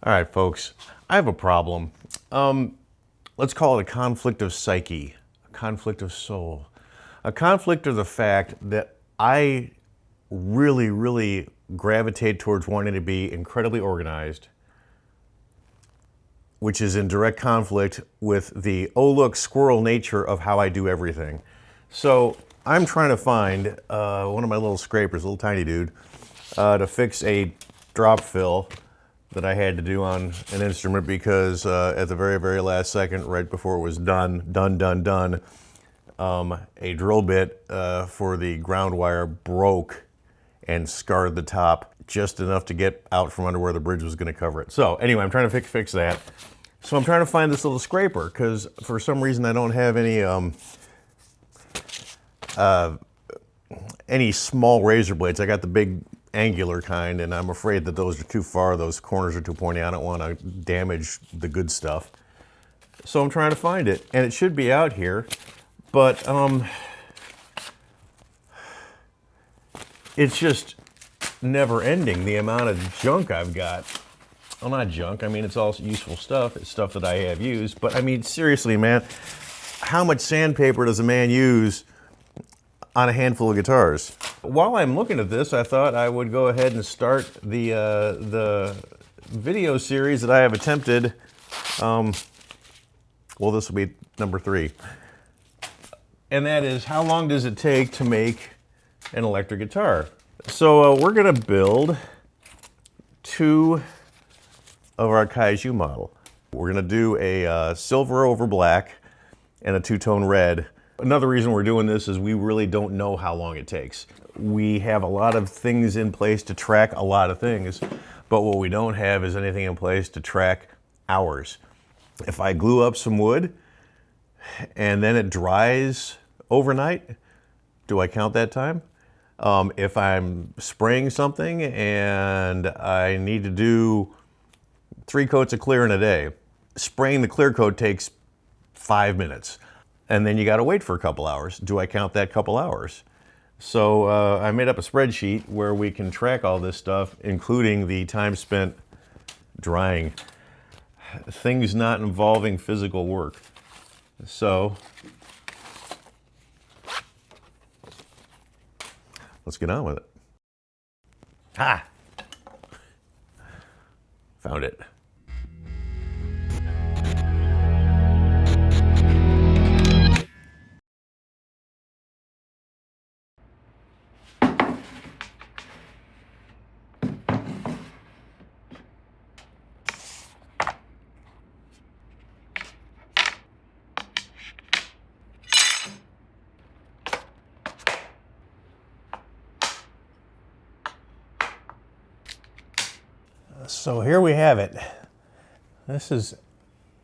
All right, folks, I have a problem. Let's call it a conflict of psyche, a conflict of soul, a conflict of the fact that I really gravitate towards wanting to be incredibly organized, which is in direct conflict with the, oh look, squirrel nature of how I do everything. So I'm trying to find one of my little scrapers, a little tiny dude, to fix a drop fill that I had to do on an instrument because at the very last second, right before it was done, a drill bit for the ground wire broke and scarred the top just enough to get out from under where the bridge was going to cover it. So anyway, I'm trying to fix that. So I'm trying to find this little scraper because for some reason I don't have any small razor blades. I got the big angular kind, and I'm afraid that those are too far. Those corners are too pointy. I don't want to damage the good stuff. So I'm trying to find it, and it should be out here, but it's just never ending, the amount of junk I've got. Well, not junk, I mean, it's all useful stuff. It's stuff that I have used, but I mean, seriously, man, how much sandpaper does a man use on a handful of guitars? While I'm looking at this, I thought I would go ahead and start the video series that I have attempted. Well, this will be number 3. And that is, how long does it take to make an electric guitar? So we're gonna build 2 of our Kaiju model. We're gonna do a silver over black and a 2-tone red. Another reason we're doing this is we really don't know how long it takes. We have a lot of things in place to track a lot of things, but what we don't have is anything in place to track hours. If I glue up some wood and then it dries overnight, do I count that time? If I'm spraying something and I need to do 3 coats of clear in a day, spraying the clear coat takes 5 minutes. And then you got to wait for a couple hours. Do I count that couple hours? So I made up a spreadsheet where we can track all this stuff, including the time spent drying. Things not involving physical work. So let's get on with it. Ah! Found it. So here we have it. This is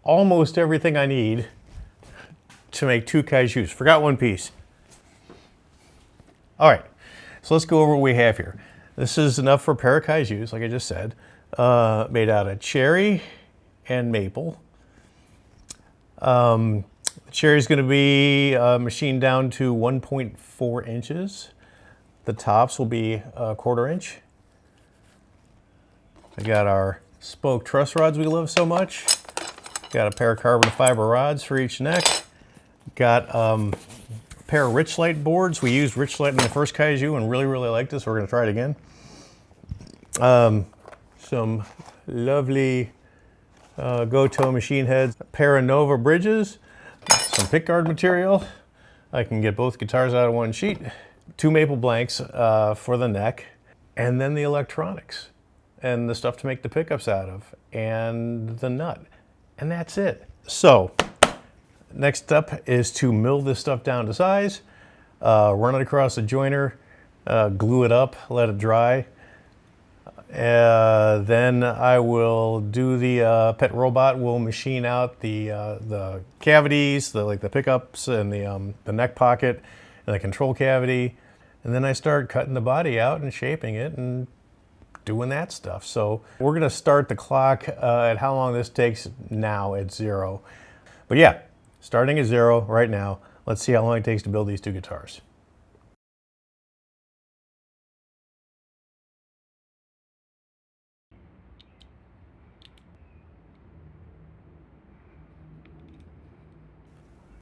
almost everything I need to make 2 Kaijus. Forgot one piece. All right, so let's go over what we have here. This is enough for a pair of Kaijus, like I just said, made out of cherry and maple. The cherry is going to be machined down to 1.4 inches. The tops will be a 1/4 inch. I got our spoke truss rods we love so much. Got a pair of carbon fiber rods for each neck. Got a pair of Richlite boards. We used Richlite in the first Kaiju and really liked it, so we're gonna try it again. Some lovely Goto machine heads. A pair of Nova bridges. Some pickguard material. I can get both guitars out of one sheet. 2 maple blanks for the neck. And then the electronics. And the stuff to make the pickups out of, and the nut, and that's it. So, next step is to mill this stuff down to size, run it across the joiner, glue it up, let it dry. Then I will do the pet robot will machine out the cavities, like the pickups and the neck pocket and the control cavity, and then I start cutting the body out and shaping it and doing that stuff. So we're gonna start the clock at how long this takes now at 0. But yeah, starting at 0 right now. Let's see how long it takes to build these 2 guitars.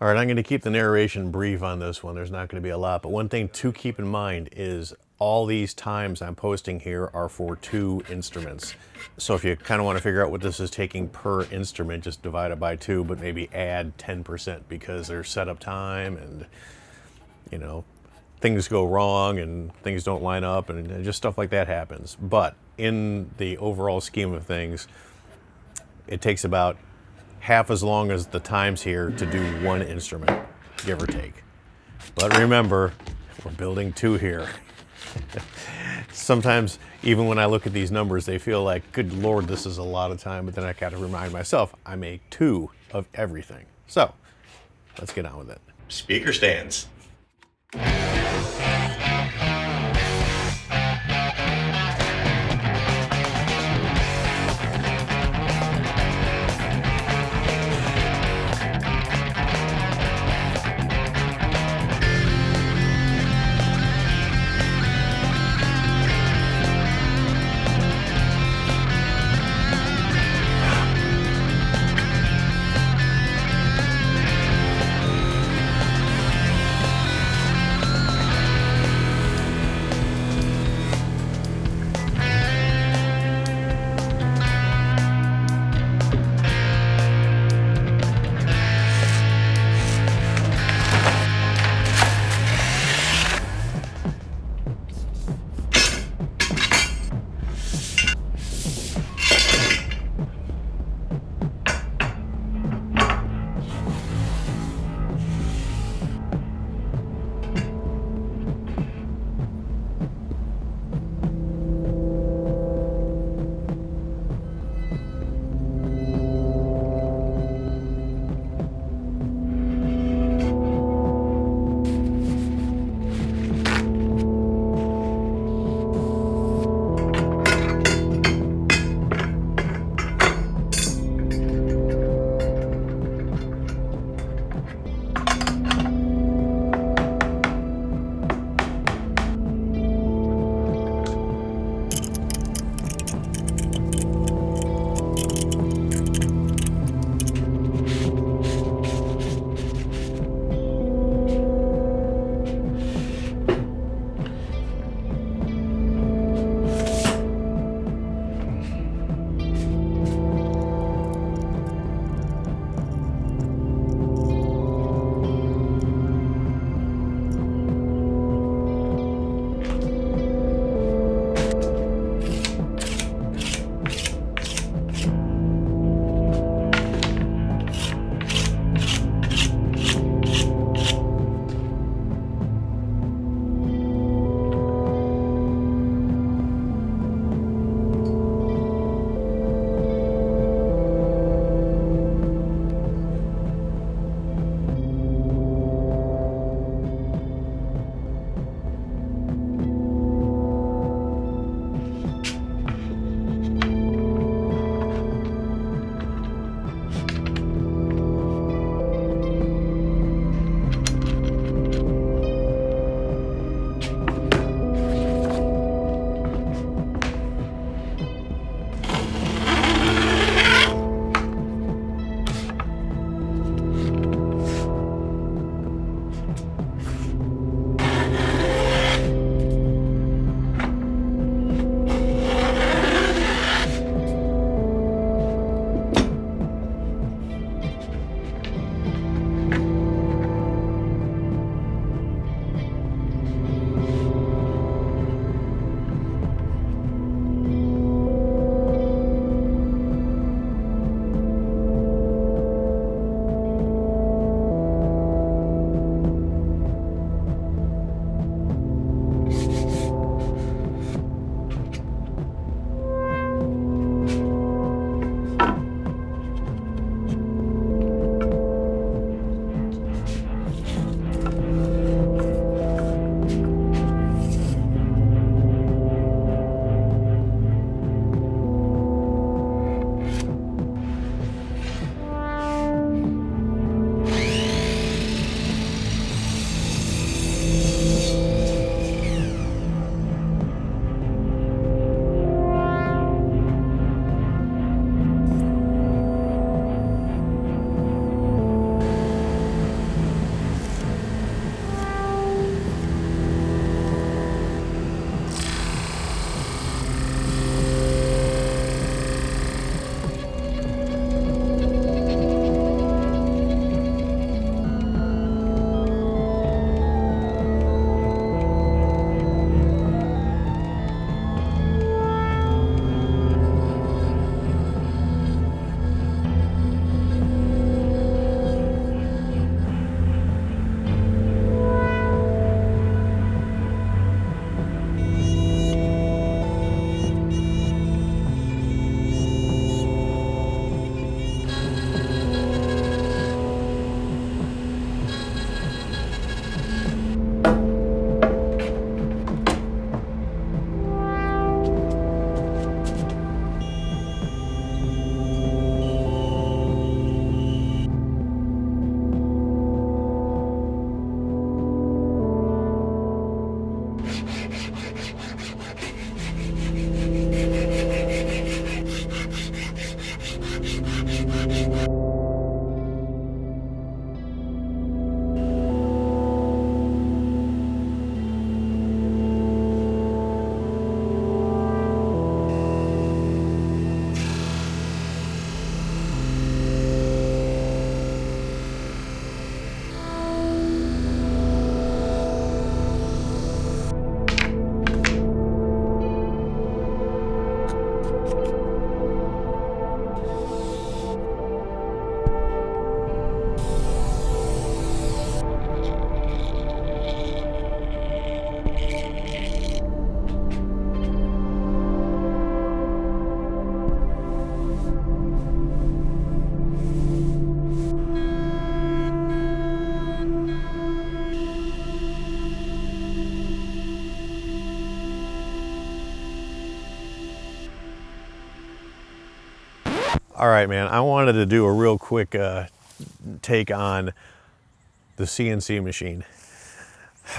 All right, I'm going to keep the narration brief on this one. There's not going to be a lot, but one thing to keep in mind is all these times I'm posting here are for 2 instruments. So if you kind of want to figure out what this is taking per instrument, just divide it by 2, but maybe add 10% because there's setup time and, you know, things go wrong and things don't line up and just stuff like that happens. But in the overall scheme of things, it takes about half as long as the times here to do 1 instrument, give or take. But remember, we're building 2 here. Sometimes, even when I look at these numbers, they feel like, good Lord, this is a lot of time, but then I gotta remind myself, I make 2 of everything. So, let's get on with it. Speaker stands. All right, man, I wanted to do a real quick take on the CNC machine.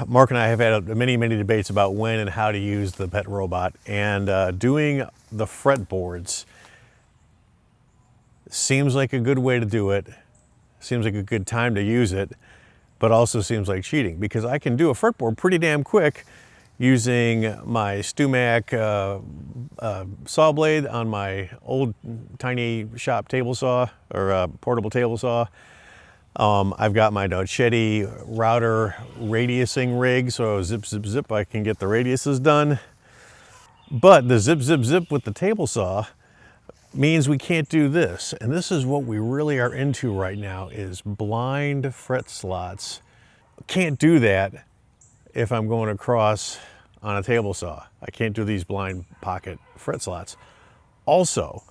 Mark and I have had many debates about when and how to use the pet robot, and doing the fretboards seems like a good way to do it, seems like a good time to use it, but also seems like cheating, because I can do a fretboard pretty damn quick using my StewMac saw blade on my old tiny shop table saw, or portable table saw. I've got my Dochetti router radiusing rig, so zip, I can get the radiuses done. But the zip with the table saw means we can't do this. And this is what we really are into right now, is blind fret slots. Can't do that if I'm going across on a table saw. I can't do these blind pocket fret slots. Also,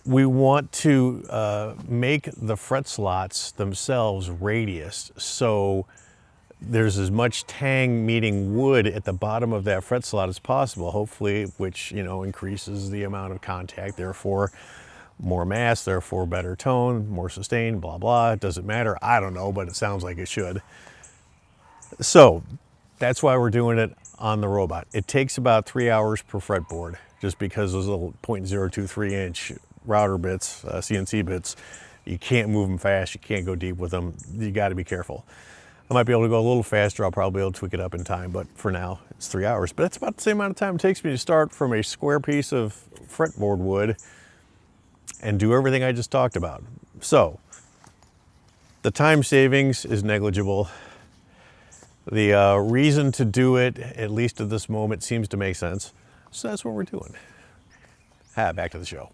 we want to make the fret slots themselves radius, so there's as much tang meeting wood at the bottom of that fret slot as possible, hopefully, which, you know, increases the amount of contact, therefore more mass, therefore better tone, more sustain, blah, blah. It doesn't matter. I don't know, but it sounds like it should. So that's why we're doing it on the robot. It takes about 3 hours per fretboard, just because those little 0.023 inch router bits, CNC bits, you can't move them fast, you can't go deep with them, you got to be careful. I might be able to go a little faster, I'll probably be able to tweak it up in time, but for now it's 3 hours. But that's about the same amount of time it takes me to start from a square piece of fretboard wood and do everything I just talked about. So the time savings is negligible. The reason to do it, at least at this moment, seems to make sense. So that's what we're doing. Back to the show.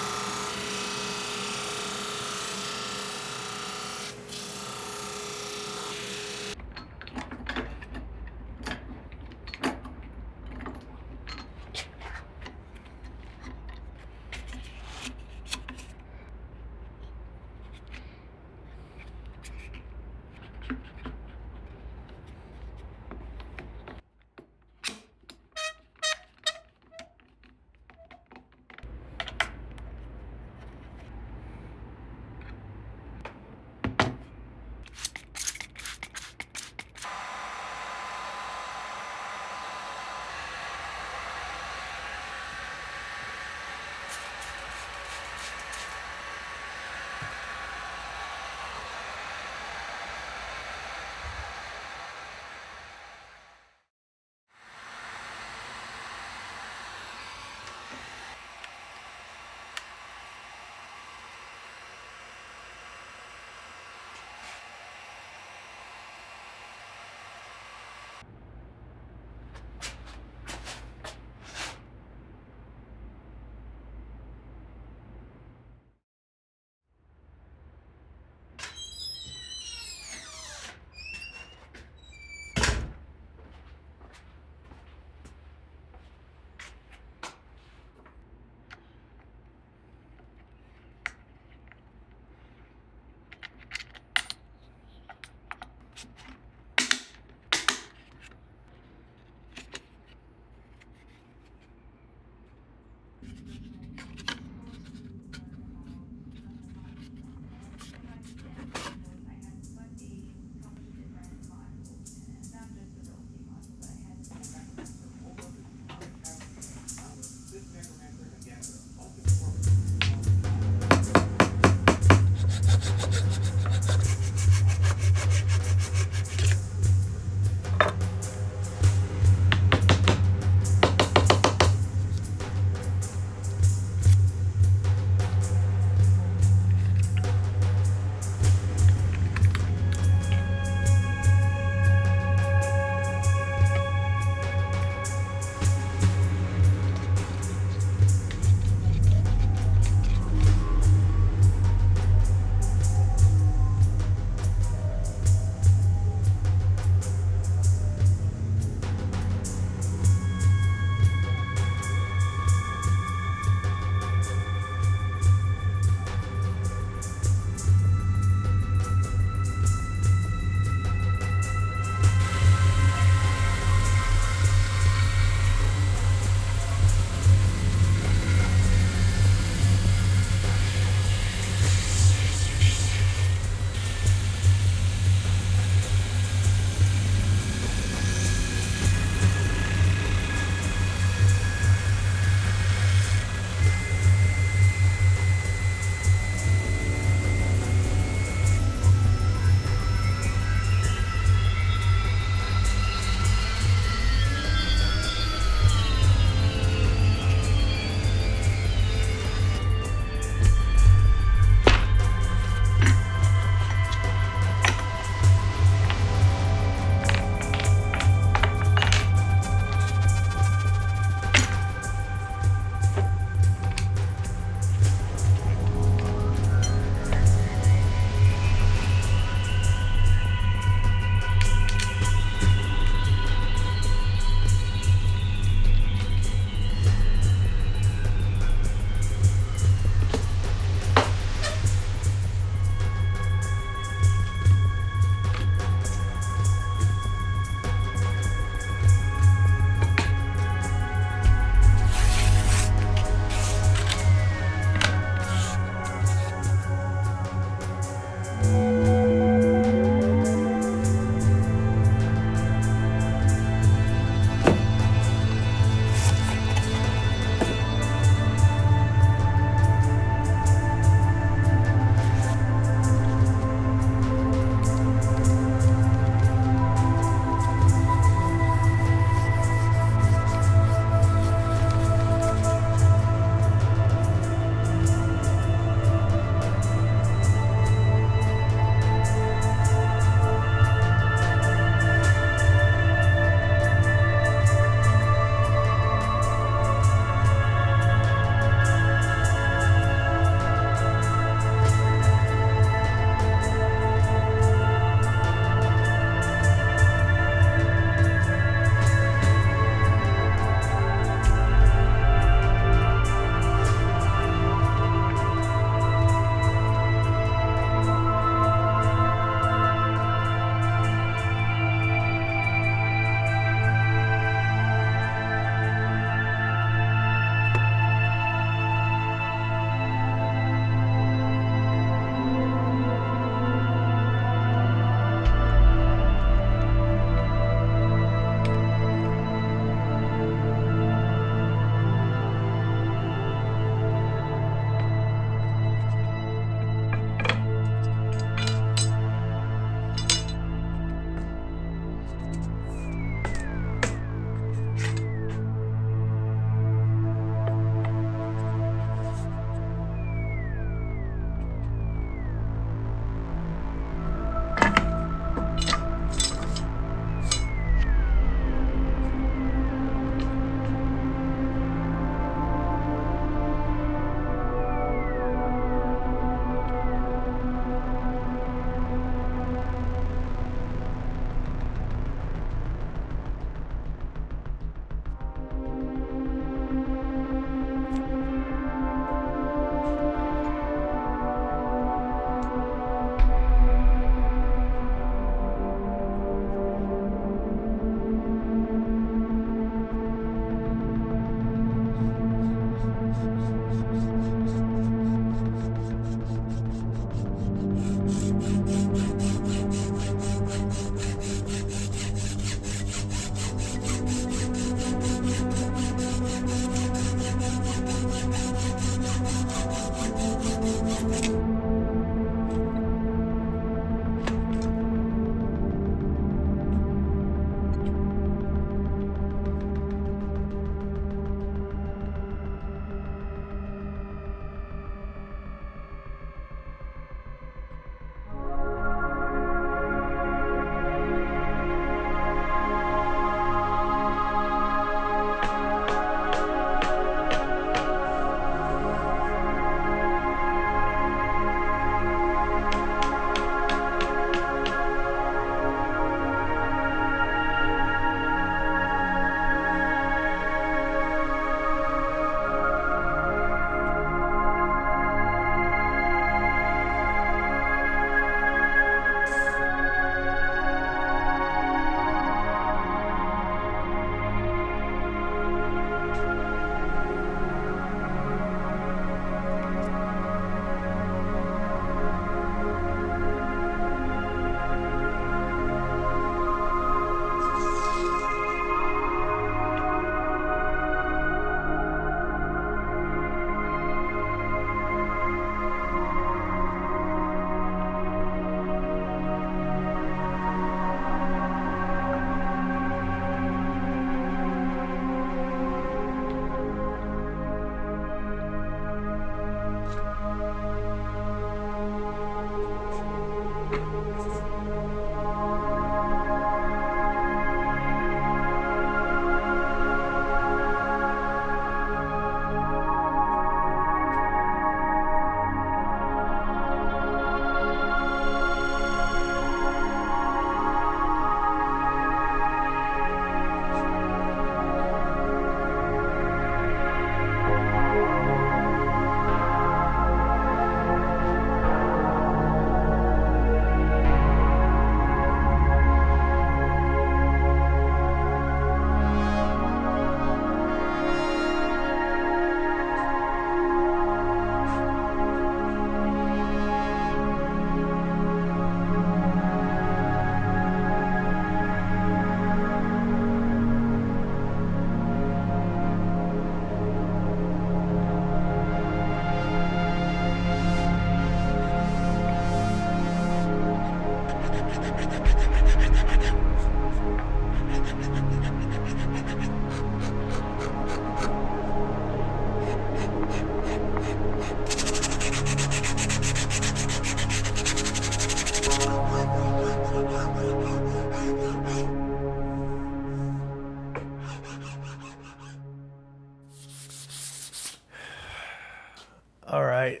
All right.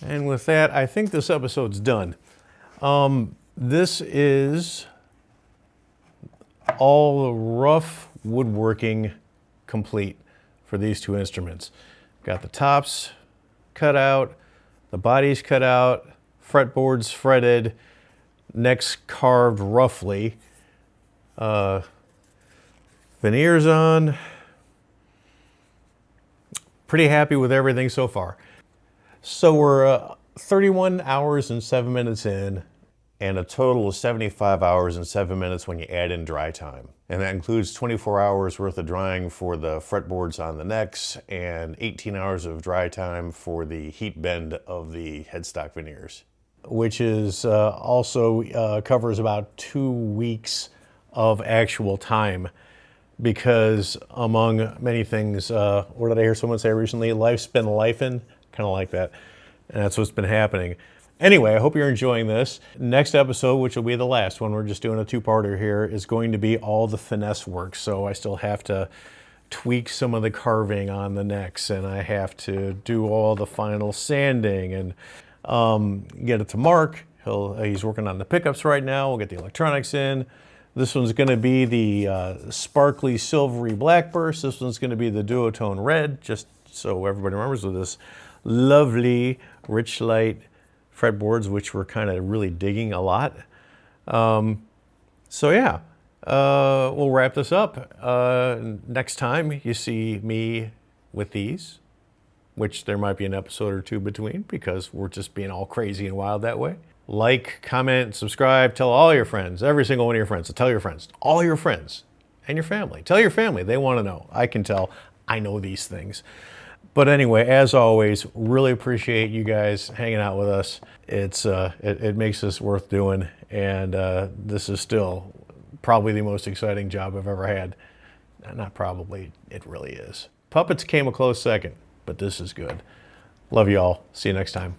And with that, I think this episode's done. This is all the rough woodworking complete for these two instruments. Got the tops cut out, the bodies cut out, fretboards fretted, necks carved roughly, veneers on. Pretty happy with everything so far. So we're 31 hours and 7 minutes in, and a total of 75 hours and 7 minutes when you add in dry time. And that includes 24 hours worth of drying for the fretboards on the necks and 18 hours of dry time for the heat bend of the headstock veneers, which is also covers about 2 weeks of actual time. Because among many things, what did I hear someone say recently? Life's been lifing, kind of like that. And that's what's been happening. Anyway, I hope you're enjoying this. Next episode, which will be the last one, we're just doing a two-parter here, is going to be all the finesse work. So I still have to tweak some of the carving on the necks, and I have to do all the final sanding and get it to Mark. He's working on the pickups right now. We'll get the electronics in. This one's going to be the sparkly silvery black burst. This one's going to be the duotone red, just so everybody remembers, with this lovely rich light fretboards, which we're kind of really digging a lot. So yeah, we'll wrap this up. Next time you see me with these, which there might be an episode or two between because we're just being all crazy and wild that way. Like, comment, subscribe, tell all your friends, every single one of your friends. So tell your friends, all your friends, and your family. Tell your family, they want to know. I can tell, I know these things. But anyway, as always, really appreciate you guys hanging out with us. It makes this worth doing, and this is still probably the most exciting job I've ever had. Not probably, it really is. Puppets came a close second, but this is good. Love you all. See you next time.